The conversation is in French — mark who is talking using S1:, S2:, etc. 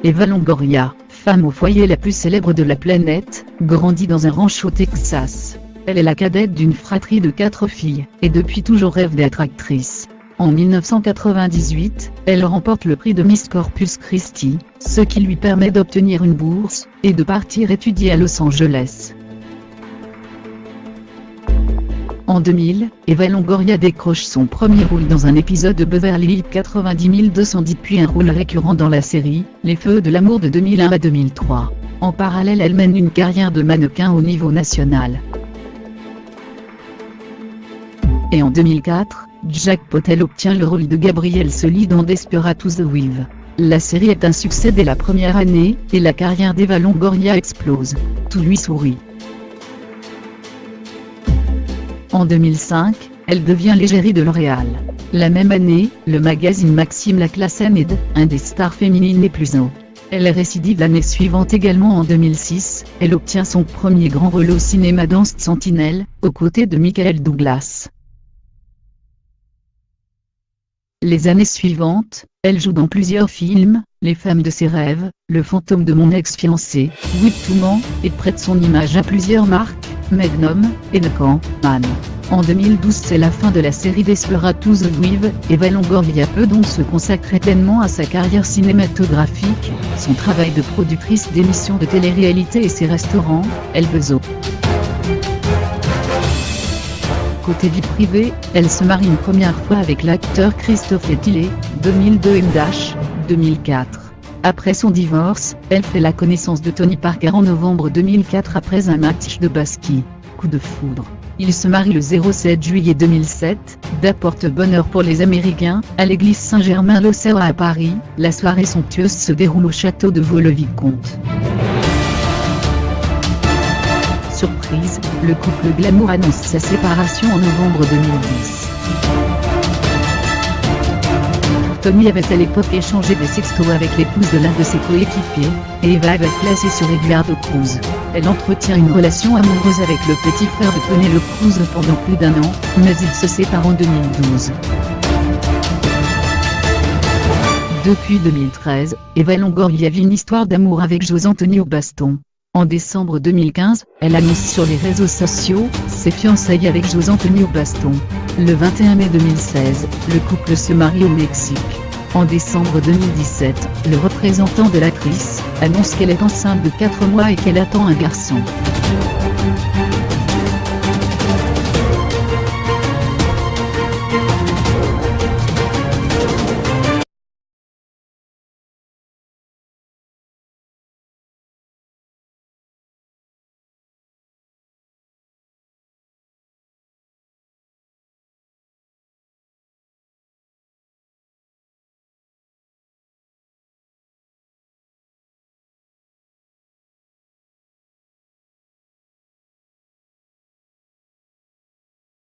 S1: Eva Longoria, femme au foyer la plus célèbre de la planète, grandit dans un ranch au Texas. Elle est la cadette d'une fratrie de 4 filles, et depuis toujours rêve d'être actrice. En 1998, elle remporte le prix de Miss Corpus Christi, ce qui lui permet d'obtenir une bourse, et de partir étudier à Los Angeles. En 2000, Eva Longoria décroche son premier rôle dans un épisode de Beverly Hills 90210 puis un rôle récurrent dans la série « Les Feux de l'amour » de 2001 à 2003. En parallèle, elle mène une carrière de mannequin au niveau national. Et en 2004, Jack Potel obtient le rôle de Gabrielle Sully dans Desperate Housewives. La série est un succès dès la première année, et la carrière d'Eva Longoria explose. Tout lui sourit. En 2005, elle devient l'égérie de L'Oréal. La même année, le magazine Maxim la classe Med, un des stars féminines les plus hauts. Elle récidive l'année suivante également en 2006, elle obtient son premier grand rôle au cinéma dans Sentinelle, aux côtés de Michael Douglas. Les années suivantes, elle joue dans plusieurs films, Les femmes de ses rêves, Le fantôme de mon ex-fiancé, With Two Men, et prête son image à plusieurs marques, Magnum, et Henneken, Man. En 2012 c'est la fin de la série Desperate Housewives, Eva Longoria peut donc se consacrer pleinement à sa carrière cinématographique, son travail de productrice d'émissions de télé-réalité et ses restaurants, El Beso. Côté vie privée, elle se marie une première fois avec l'acteur Christophe Etile, 2002 2004. Après son divorce, elle fait la connaissance de Tony Parker en novembre 2004 après un match de basket. Coup de foudre. Ils se marient le 07 juillet 2007, d'apporte-bonheur pour les Américains, à l'église Saint-Germain-l'Auxerrois à Paris. La soirée somptueuse se déroule au château de Vaux-le-Vicomte. Surprise, le couple glamour annonce sa séparation en novembre 2010. Tony avait à l'époque échangé des sextos avec l'épouse de l'un de ses coéquipiers, et Eva avait placé sur Eduardo Cruz. Elle entretient une relation amoureuse avec le petit frère de Penélope Cruz pendant plus d'1 an, mais ils se séparent en 2012. Depuis 2013, Eva Longoria vit une histoire d'amour avec José Antonio Baston. En décembre 2015, elle annonce sur les réseaux sociaux ses fiançailles avec José Antonio Baston. Le 21 mai 2016, le couple se marie au Mexique. En décembre 2017, le représentant de l'actrice annonce qu'elle est enceinte de 4 mois et qu'elle attend un garçon.